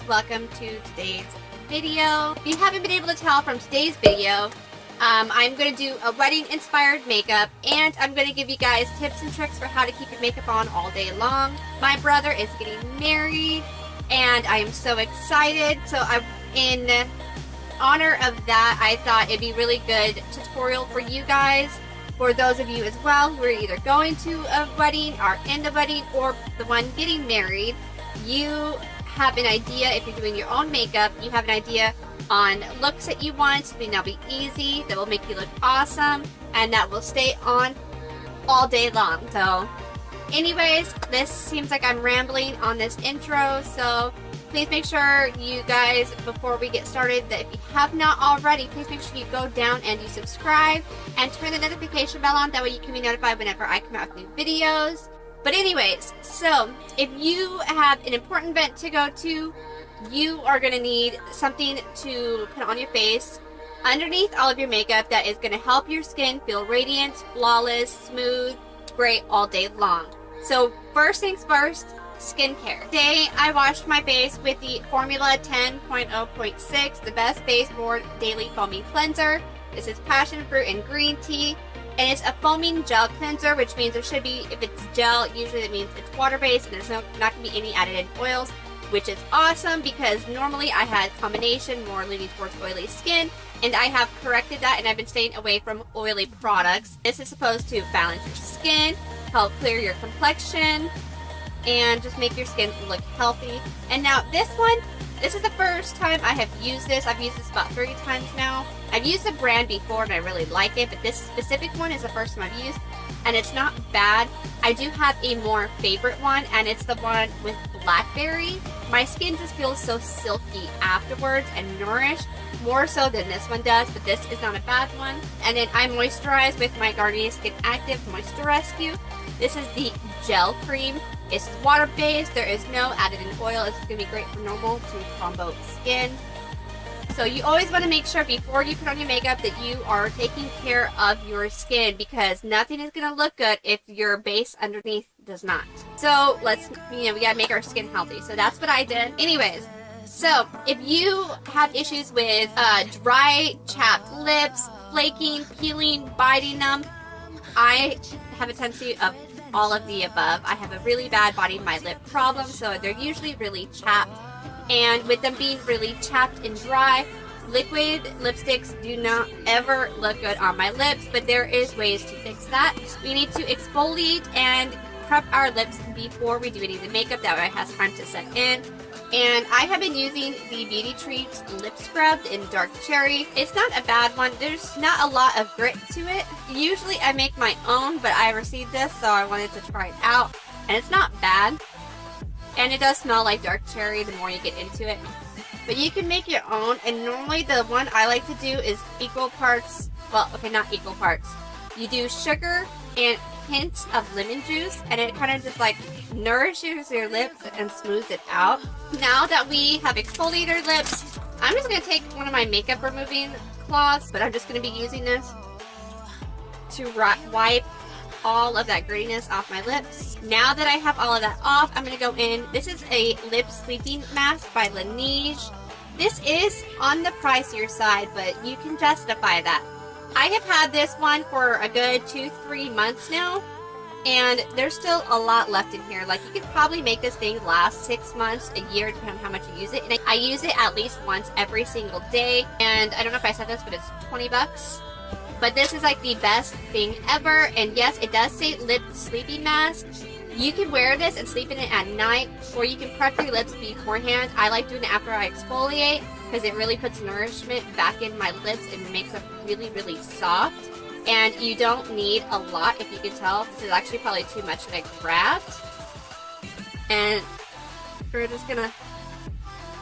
welcome to today's video. If you haven't been able to tell from today's video, I'm going to do a wedding inspired makeup, and I'm going to give you guys tips and tricks for how to keep your makeup on all day long. My brother is getting married and I am so excited, so in honor of that, I thought it'd be really good tutorial for you guys, for those of you as well who are either going to a wedding, are in the wedding, or the one getting married. You have an idea, if you're doing your own makeup, you have an idea on looks that you want, something that'll be easy, that will make you look awesome, and that will stay on all day long. So anyways, this seems like I'm rambling on this intro, so please make sure you guys, before we get started, that if you have not already, please make sure you go down and you subscribe and turn the notification bell on. That way you can be notified whenever I come out with new videos. But anyways, so if you have an important event to go to, you are going to need something to put on your face underneath all of your makeup that is going to help your skin feel radiant, flawless, smooth, great all day long. So first things first, skincare. Today I washed my face with the Formula 10.0.6, the best face for daily foaming cleanser. This is passion fruit and green tea, and it's a foaming gel cleanser, which means there should be, if it's gel, usually that means it's water based and there's not going to be any added oils, which is awesome because normally I had combination, more leaning towards oily skin, and I have corrected that and I've been staying away from oily products. This is supposed to balance your skin, help clear your complexion, and just make your skin look healthy. And now this one, this is the first time I have used this. I've used this about 30 times now. I've used the brand before and I really like it, but this specific one is the first time I've used, and it's not bad. I do have a more favorite one, and it's the one with blackberry. My skin just feels so silky afterwards and nourished, more so than this one does, but this is not a bad one. And then I moisturize with my Garnier Skin Active Moisture Rescue. This is the gel cream. It's water based, there is no added in oil. It's going to be great for normal to combo skin. So you always want to make sure before you put on your makeup that you are taking care of your skin, because nothing is going to look good if your base underneath does not. So let's, we got to make our skin healthy. So that's what I did. Anyways, so if you have issues with dry, chapped lips, flaking, peeling, biting them, I have a tendency of all of the above. I have a really bad body my lip problem, so they're usually really chapped. And with them being really chapped and dry, liquid lipsticks do not ever look good on my lips, but there is ways to fix that. We need to exfoliate and prep our lips before we do any of the makeup, that way it has time to set in. And I have been using the Beauty Treats Lip Scrub in Dark Cherry. It's not a bad one. There's not a lot of grit to it. Usually I make my own, but I received this, so I wanted to try it out. And it's not bad. And it does smell like dark cherry the more you get into it. But you can make your own, and normally the one I like to do is equal parts, well, okay, not equal parts. You do sugar and hints of lemon juice, and it kind of just like nourishes your lips and smooths it out. Now that we have exfoliated our lips, I'm just going to take one of my makeup removing cloths, but I'm just going to be using this to wipe all of that grittiness off my lips. Now that I have all of that off, I'm going to go in. This is a lip sleeping mask by Laneige. This is on the pricier side, but you can justify that. I have had this one for a good 2-3 months now, and there's still a lot left in here. Like, you could probably make this thing last 6 months, a year, depending on how much you use it. And I use it at least once every single day, and I don't know if I said this, but it's 20 bucks. But this is like the best thing ever, and yes, it does say lip sleeping mask. You can wear this and sleep in it at night, or you can prep your lips beforehand. I like doing it after I exfoliate, because it really puts nourishment back in my lips and makes them really, really soft. And you don't need a lot, if you can tell. This is actually probably too much that I grabbed. And we're just gonna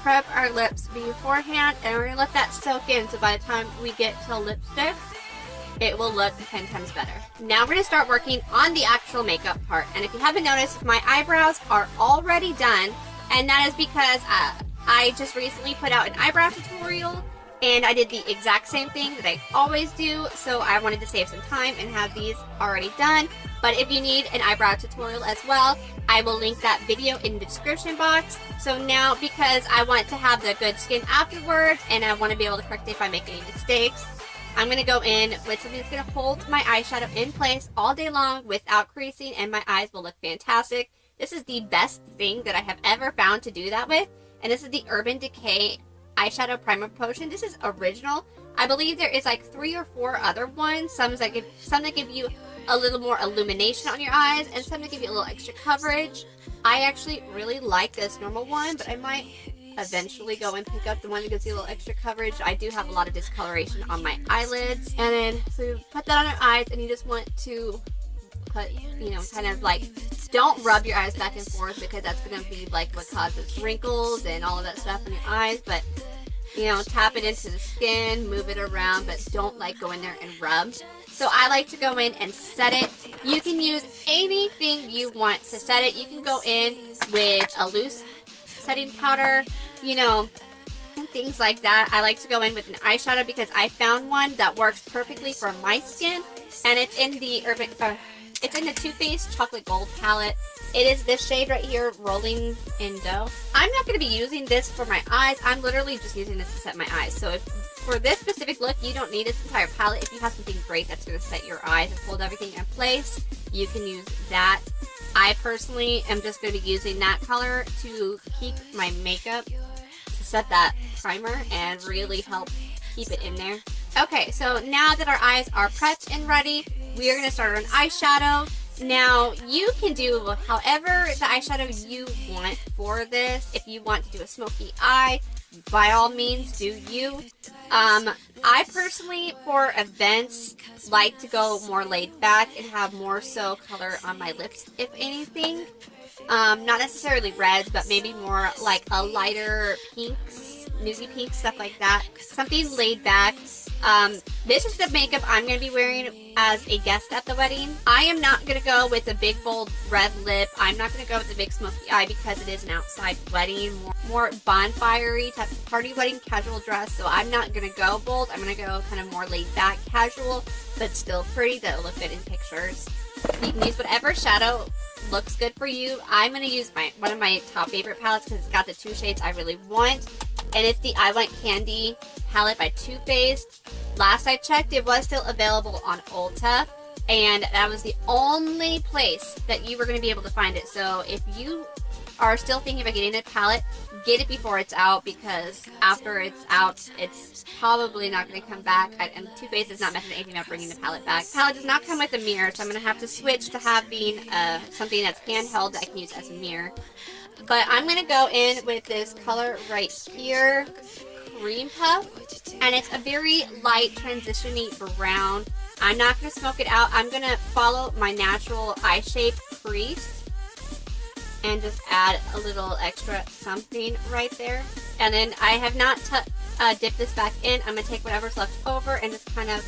prep our lips beforehand, and we're gonna let that soak in, so by the time we get to lipstick, it will look 10 times better. Now we're going to start working on the actual makeup part. And if you haven't noticed, my eyebrows are already done. And that is because I just recently put out an eyebrow tutorial. And I did the exact same thing that I always do, so I wanted to save some time and have these already done. But if you need an eyebrow tutorial as well, I will link that video in the description box. So now, because I want to have the good skin afterwards, and I want to be able to correct it if I make any mistakes, I'm going to go in with something that's going to hold my eyeshadow in place all day long without creasing, and my eyes will look fantastic. This is the best thing that I have ever found to do that with, and this is the Urban Decay eyeshadow primer potion. This is original. I believe there is like 3 or 4 other ones. Some that give you a little more illumination on your eyes, and some that give you a little extra coverage. I actually really like this normal one, but I might eventually go and pick up the one that gives you a little extra coverage. I do have a lot of discoloration on my eyelids. And then, so you put that on your eyes, and you just want to put, you know, kind of like, don't rub your eyes back and forth, because that's going to be like what causes wrinkles and all of that stuff in your eyes. But, you know, tap it into the skin, move it around, but don't like go in there and rub. So I like to go in and set it. You can use anything you want to set it. You can go in with a loose setting powder, you know, and things like that. I like to go in with an eyeshadow because I found one that works perfectly for my skin, and it's in the it's in the Too Faced Chocolate Gold palette. It is this shade right here, Rolling in Dough. I'm not going to be using this for my eyes. I'm literally just using this to set my eyes. So if for this specific look, you don't need this entire palette. If you have something great that's going to set your eyes and hold everything in place, you can use that. I personally am just going to be using that color to keep my makeup, to set that primer and really help keep it in there. Okay, so now that our eyes are prepped and ready, we are going to start on eyeshadow. Now, you can do however the eyeshadow you want for this. If you want to do a smoky eye, by all means, do you. I personally, for events, like to go more laid back and have more so color on my lips, if anything. Not necessarily reds, but maybe more like a lighter pinks, nudie pink, stuff like that. Something laid back. This is the makeup I'm going to be wearing as a guest at the wedding. I am not going to go with a big bold red lip. I'm not going to go with a big smoky eye because it is an outside wedding, more bonfire-y type of party wedding casual dress. So I'm not going to go bold. I'm going to go kind of more laid back casual, but still pretty. That'll look good in pictures. You can use whatever shadow looks good for you. I'm going to use one of my top favorite palettes because it's got the 2 shades I really want. And it's the I Want Candy palette by Too Faced. Last I checked, it was still available on Ulta, and that was the only place that you were going to be able to find it. So if you are still thinking about getting a palette, get it before it's out, because after it's out, it's probably not going to come back. And Too Faced is not mentioning anything about bringing the palette back. The palette does not come with a mirror, so I'm going to have to switch to having something that's handheld that I can use as a mirror. But I'm going to go in with this color right here, Cream Puff, and it's a very light transition-y brown. I'm not going to smoke it out. I'm going to follow my natural eye shape crease and just add a little extra something right there. And then I have not dipped this back in. I'm going to take whatever's left over and just kind of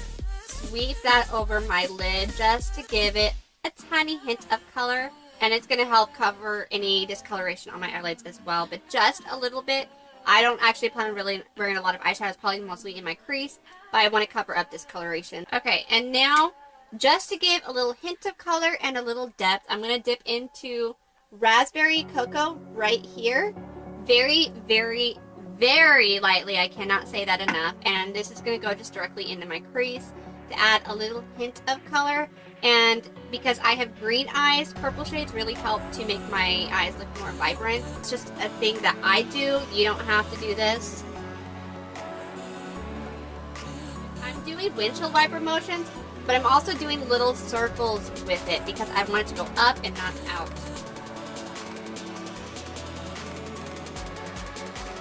sweep that over my lid just to give it a tiny hint of color. And it's going to help cover any discoloration on my eyelids as well, but just a little bit. I don't actually plan on really wearing a lot of eyeshadows, probably mostly in my crease, but I want to cover up discoloration. Okay, and now, just to give a little hint of color and a little depth, I'm going to dip into Raspberry Cocoa right here. Very, very, very lightly. I cannot say that enough. And this is going to go just directly into my crease to add a little hint of color. And because I have green eyes, purple shades really help to make my eyes look more vibrant. It's just a thing that I do. You don't have to do this. I'm doing windshield wiper motions, but I'm also doing little circles with it because I want it to go up and not out.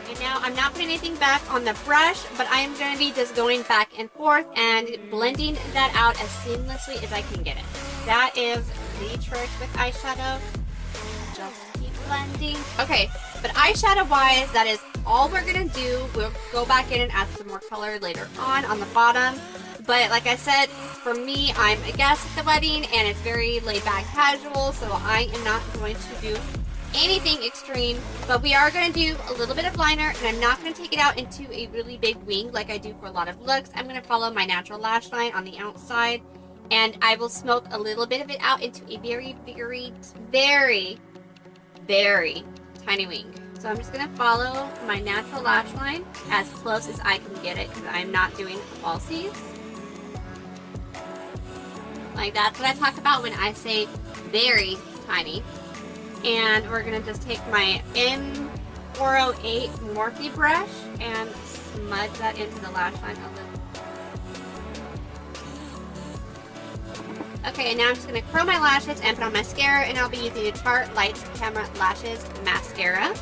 And now I'm not putting anything back on the brush, but I am going to be just going back and forth and blending that out as seamlessly as I can get it. That is the trick with eyeshadow. Just keep blending. Okay, but eyeshadow wise, that is all we're going to do. We'll go back in and add some more color later on the bottom. But like I said, for me, I'm a guest at the wedding and it's very laid back casual, so I am not going to do anything extreme, but we are going to do a little bit of liner, and I'm not going to take it out into a really big wing like I do for a lot of looks. I'm going to follow my natural lash line on the outside, and I will smoke a little bit of it out into a very, very, very, very tiny wing. So I'm just going to follow my natural lash line as close as I can get it, because I'm not doing falsies. Like, that's what I talk about when I say very tiny. And we're going to just take my M408 Morphe brush and smudge that into the lash line a little. Okay, and now I'm just going to curl my lashes and put on mascara, and I'll be using the Tarte Lights Camera Lashes Mascara.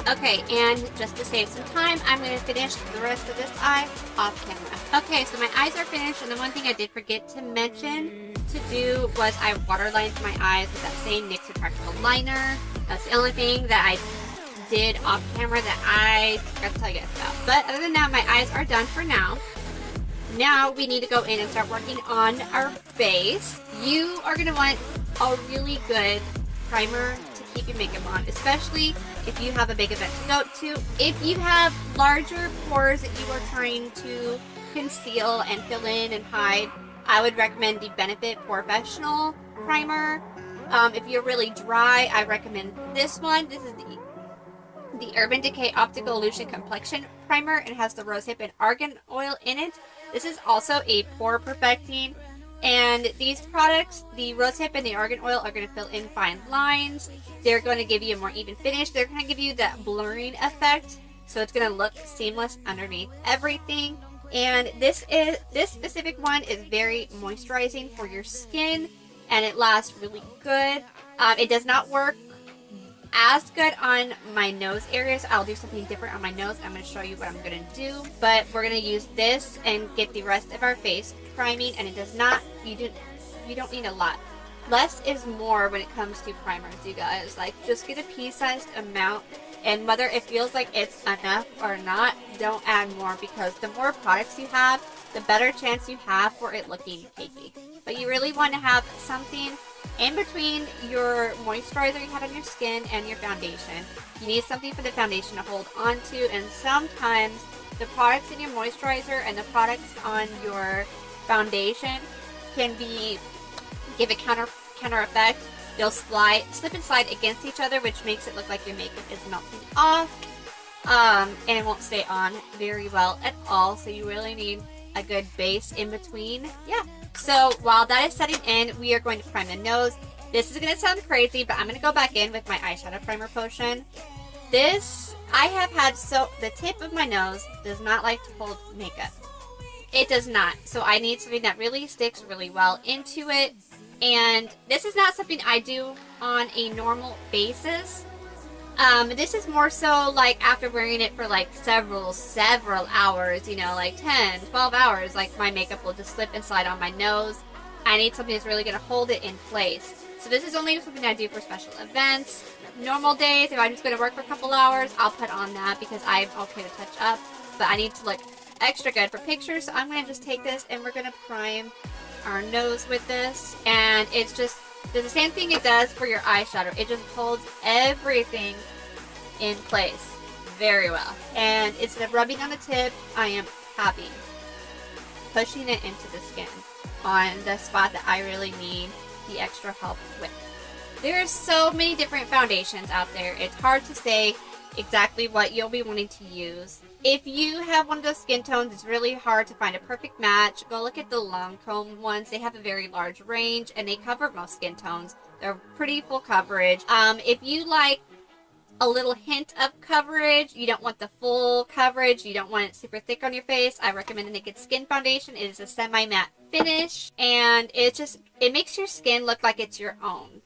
Okay, and just to save some time, I'm going to finish the rest of this eye off camera. Okay, so my eyes are finished, and the one thing I did forget to mention to do was I waterlined my eyes with that same NYX Attractable liner. That's the only thing that I did off camera that I forgot to tell you guys about. But other than that, my eyes are done for now. Now we need to go in and start working on our base. You are going to want a really good primer to keep your makeup on, especially if you have a big event to go to. If you have larger pores that you are trying to conceal and fill in and hide, I would recommend the Benefit Professional Primer. If you're really dry, I recommend this one. This is the Urban Decay Optical Illusion Complexion Primer, and it has the rosehip and argan oil in it. This is also a pore perfecting, and these products, the rosehip and the argan oil, are going to fill in fine lines. They're going to give you a more even finish. They're going to give you that blurring effect, so it's going to look seamless underneath everything. And this specific one is very moisturizing for your skin, and it lasts really good. It does not work as good on my nose areas. I'll do something different on my nose. I'm going to show you what I'm going to do, but we're going to use this and get the rest of our face priming, and it does not, you don't need a lot. Less is more when it comes to primers, you guys. Like, just get a pea-sized amount, and whether it feels like it's enough or not, don't add more, because the more products you have, the better chance you have for it looking cakey. But you really want to have something in between your moisturizer you have on your skin and your foundation. You need something for the foundation to hold on to, and sometimes the products in your moisturizer and the products on your foundation can give a counter effect. They'll slip and slide against each other, which makes it look like your makeup is melting off, and it won't stay on very well at all. So you really need a good base in between. Yeah. So while that is setting in, we are going to prime the nose. This is going to sound crazy, but I'm going to go back in with my eyeshadow primer potion. This, I have had, the tip of my nose does not like to hold makeup. It does not. So I need something that really sticks really well into it. And this is not something I do on a normal basis. This is more so like after wearing it for like several hours, you know, like 10, 12 hours, like my makeup will just slip and slide on my nose. I need something that's really going to hold it in place. So this is only something I do for special events. Normal days, if I'm just going to work for a couple hours, I'll put on that because I'm okay to touch up. But I need to look extra good for pictures, so I'm going to just take this and we're going to prime our nose with this. And it's just does the same thing it does for your eyeshadow. It just holds everything in place very well. And instead of rubbing on the tip, I am tapping, pushing it into the skin on the spot that I really need the extra help with. There's so many different foundations out there. It's hard to say exactly what you'll be wanting to use. If you have one of those skin tones, it's really hard to find a perfect match. Go look at the Lancome ones. They have a very large range and they cover most skin tones. They're pretty full coverage. If you like a little hint of coverage, you don't want the full coverage, you don't want it super thick on your face, I recommend the Naked Skin Foundation. It is a semi-matte finish and it makes your skin look like it's your own.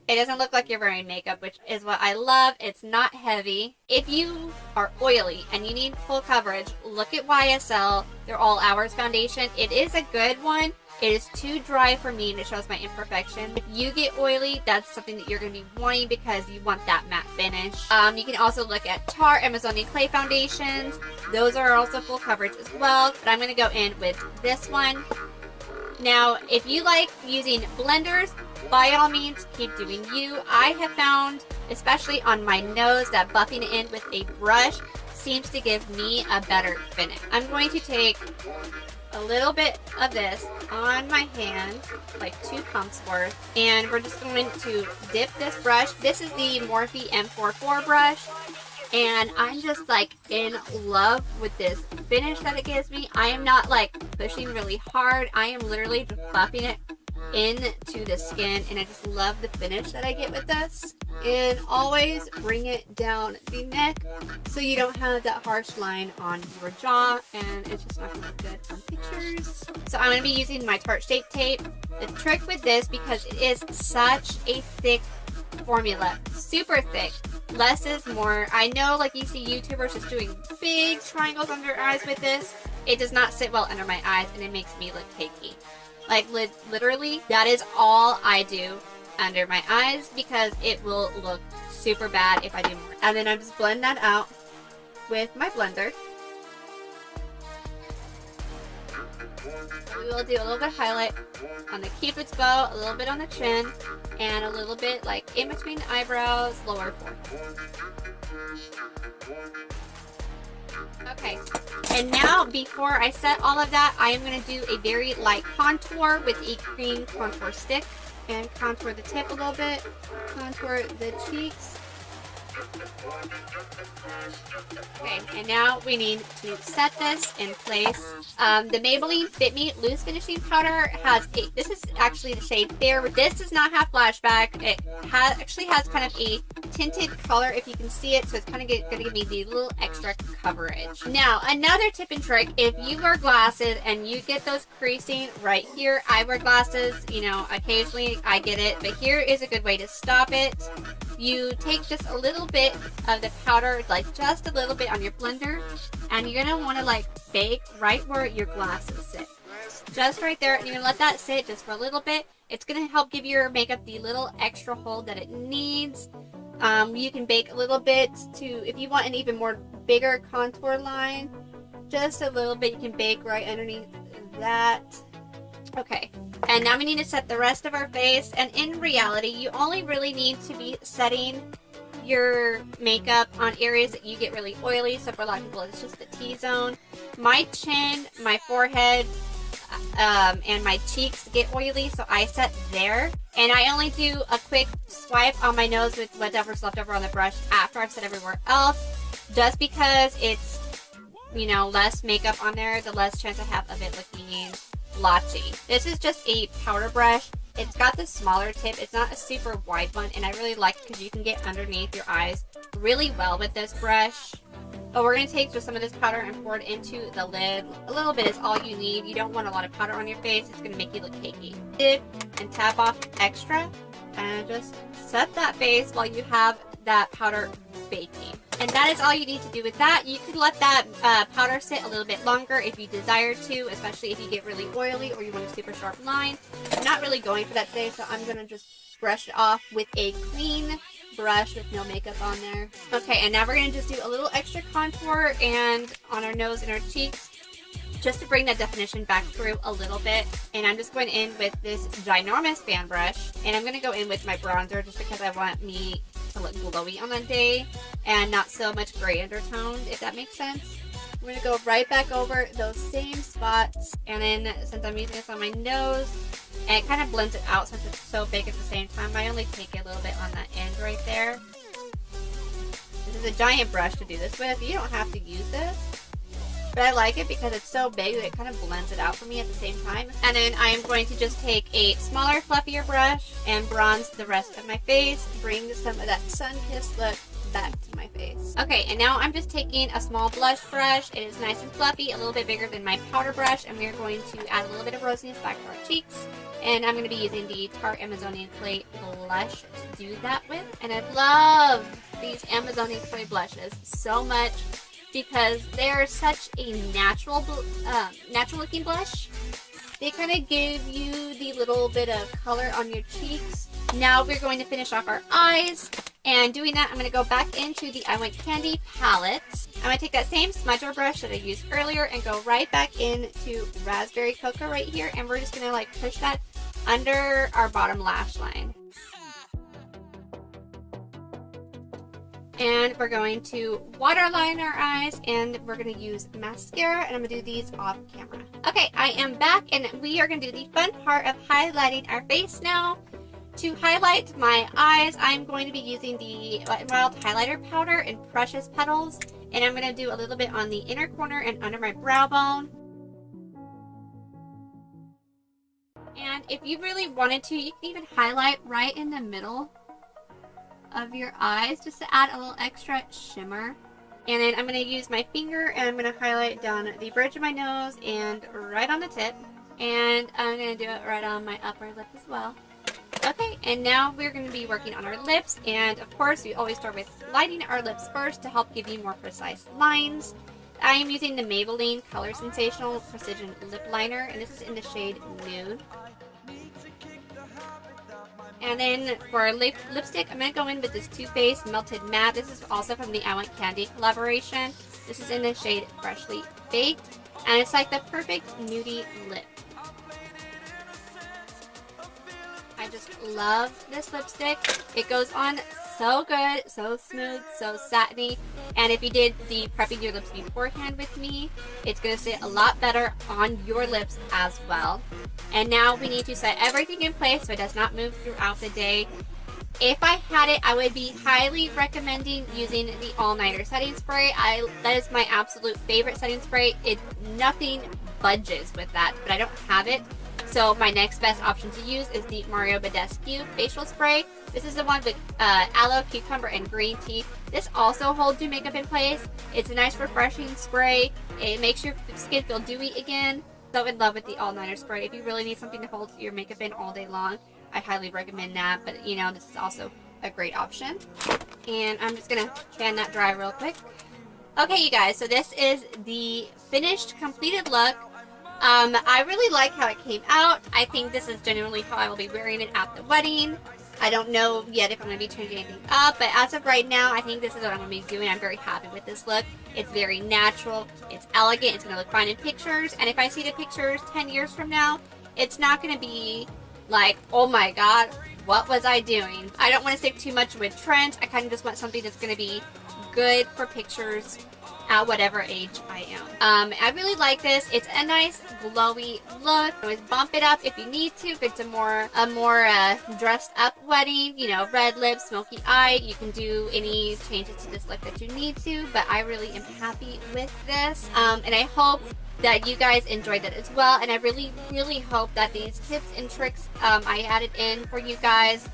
It doesn't look like you're wearing makeup, which is what I love. It's not heavy. If you are oily and you need full coverage, look at YSL. They're all hours foundation. It is a good one. It is too dry for me and it shows my imperfection. If you get oily, that's something that you're going to be wanting because you want that matte finish. You can also look at Tarte Amazonian Clay foundations. Those are also full coverage as well. But I'm going to go in with this one. Now, if you like using blenders, by all means, keep doing you. I have found, especially on my nose, that buffing it in with a brush seems to give me a better finish. I'm going to take a little bit of this on my hand, like 2 pumps worth, and we're just going to dip this brush. This is the Morphe M44 brush, and I'm just like in love with this finish that it gives me. I am not like pushing really hard. I am literally just buffing it into the skin, and I just love the finish that I get with this. And always bring it down the neck so you don't have that harsh line on your jaw, and it's just not going to look good on pictures. So I'm going to be using my Tarte Shape Tape. The trick with this, because it is such a thick formula, super thick, less is more. I know like you see YouTubers just doing big triangles under your eyes with this. It does not sit well under my eyes, and it makes me look cakey. Like literally, that is all I do under my eyes, because it will look super bad if I do more. And then I'm just blending that out with my blender. We will do a little bit of highlight on the cupid's bow, a little bit on the chin, and a little bit like in between the eyebrows, lower forehead. Okay, and now before I set all of that, I am going to do a very light contour with a cream contour stick, and contour the tip a little bit, contour the cheeks. Okay, and now we need to set this in place. The Maybelline Fit Me Loose Finishing Powder has a, this is actually the shade Fair. This does not have flashback. It actually has kind of a tinted color, if you can see it, so it's kind of going to give me the little extra coverage. Now, another tip and trick, if you wear glasses and you get those creasing right here, I wear glasses, you know, occasionally I get it, but here is a good way to stop it. You take just a little bit of the powder, like just a little bit on your blender, and you're going to want to like bake right where your glasses sit. Just right there, and you're going to let that sit just for a little bit. It's going to help give your makeup the little extra hold that it needs. You can bake a little bit to, if you want an even more bigger contour line, just a little bit, you can bake right underneath that. Okay, and now we need to set the rest of our face, and in reality, you only really need to be setting your makeup on areas that you get really oily. So for a lot of people, it's just the T-zone. My chin, my forehead, and my cheeks get oily, so I set there. And I only do a quick swipe on my nose with whatever's left over on the brush after I've set everywhere else, just because it's, you know, less makeup on there, the less chance I have of it looking blotchy. This is just a powder brush. It's got the smaller tip. It's not a super wide one, and I really like it because you can get underneath your eyes really well with this brush. But we're going to take just some of this powder and pour it into the lid. A little bit is all you need. You don't want a lot of powder on your face. It's going to make you look cakey. And tap off extra and just set that face while you have that powder baking. And that is all you need to do with that. You could let that powder sit a little bit longer if you desire to, especially if you get really oily or you want a super sharp line. I'm not really going for that today, so I'm going to just brush it off with a clean brush with no makeup on there. Okay, and now we're going to just do a little extra contour and on our nose and our cheeks, just to bring that definition back through a little bit. And I'm just going in with this ginormous fan brush, and I'm going to go in with my bronzer just because I want me to look glowy on that day and not so much gray undertone, if that makes sense. I'm going to go right back over those same spots, and then since I'm using this on my nose, and it kind of blends it out since it's so big at the same time, I only take a little bit on that end right there. This is a giant brush to do this with. You don't have to use this, but I like it because it's so big that it kind of blends it out for me at the same time. And then I am going to just take a smaller, fluffier brush and bronze the rest of my face, bring some of that sun-kissed look back to my face. Okay, and now I'm just taking a small blush brush. It is nice and fluffy, a little bit bigger than my powder brush, and we are going to add a little bit of rosiness back to our cheeks. And I'm going to be using the Tarte Amazonian Clay blush to do that with. And I love these Amazonian Clay blushes so much because they're such a natural looking blush. They kind of give you the little bit of color on your cheeks. Now we're going to finish off our eyes. And doing that, I'm going to go back into the I Want Candy palette. I'm going to take that same smudger brush that I used earlier and go right back into Raspberry Cocoa right here. And we're just going to like push that under our bottom lash line. And we're going to waterline our eyes, and we're going to use mascara, and I'm going to do these off camera. Okay, I am back, and we are going to do the fun part of highlighting our face now. To highlight my eyes, I'm going to be using the Wet n Wild highlighter powder in Precious Petals, and I'm going to do a little bit on the inner corner and under my brow bone. And if you really wanted to, you can even highlight right in the middle of your eyes just to add a little extra shimmer. And then I'm going to use my finger and I'm going to highlight down the bridge of my nose and right on the tip. And I'm going to do it right on my upper lip as well. Okay, and now we're going to be working on our lips, and of course we always start with lining our lips first to help give you more precise lines. I am using the Maybelline Color Sensational Precision Lip Liner, and this is in the shade Nude. And then for our lipstick, I'm going to go in with this Too Faced Melted Matte. This is also from the I Want Candy collaboration. This is in the shade Freshly Baked, and it's like the perfect nudie lip. I just love this lipstick. It goes on so good, so smooth, so satiny. And if you did the prepping your lips beforehand with me, it's going to sit a lot better on your lips as well. And now we need to set everything in place so it does not move throughout the day. If I had it, I would be highly recommending using the All Nighter setting spray. That is my absolute favorite setting spray. Nothing budges with that, but I don't have it. So my next best option to use is the Mario Badescu facial spray. This is the one with aloe, cucumber, and green tea. This also holds your makeup in place. It's a nice refreshing spray. It makes your skin feel dewy again. So in love with the All Nighter spray. If you really need something to hold your makeup in all day long, I highly recommend that. But you know, this is also a great option. And I'm just gonna fan that dry real quick. Okay, you guys, so this is the finished, completed look. I really like how it came out. I think this is genuinely how I will be wearing it at the wedding. I don't know yet if I'm going to be changing anything up, but as of right now, I think this is what I'm going to be doing. I'm very happy with this look. It's very natural, it's elegant, it's going to look fine in pictures, and if I see the pictures 10 years from now, it's not going to be like, oh my god, what was I doing? I don't want to stick too much with trends. I kind of just want something that's going to be good for pictures at whatever age I am. I really like this. It's a nice glowy look. Always bump it up if you need to. If it's a more dressed up wedding, you know, red lips, smoky eye, you can do any changes to this look that you need to, but I really am happy with this. And I hope that you guys enjoyed it as well, and I really hope that these tips and tricks I added in for you guys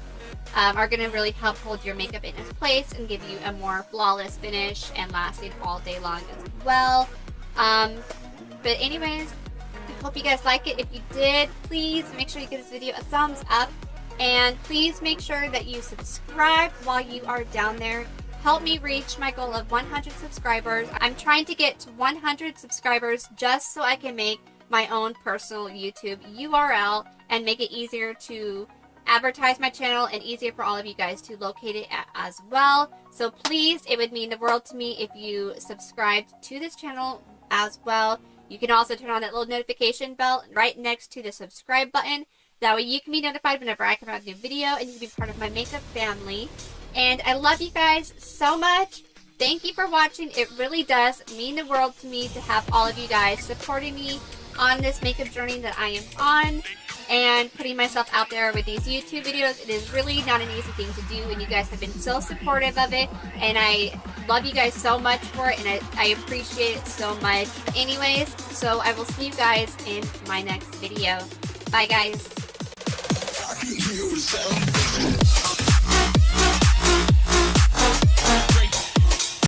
are going to really help hold your makeup in its place and give you a more flawless finish and lasting all day long as well. But anyways, I hope you guys like it. If you did, please make sure you give this video a thumbs up, and please make sure that you subscribe while you are down there. Help me reach my goal of 100 subscribers. I'm trying to get to 100 subscribers just so I can make my own personal YouTube URL and make it easier to advertise my channel and easier for all of you guys to locate it as well. So please, it would mean the world to me if you subscribed to this channel as well. You can also turn on that little notification bell right next to the subscribe button. That way you can be notified whenever I come out with a new video, and you can be part of my makeup family. And I love you guys so much. Thank you for watching. It really does mean the world to me to have all of you guys supporting me on this makeup journey that I am on, and putting myself out there with these YouTube videos. It is really not an easy thing to do, and you guys have been so supportive of it, and I love you guys so much for it, and I appreciate it so much. Anyways, so I will see you guys in my next video. Bye guys.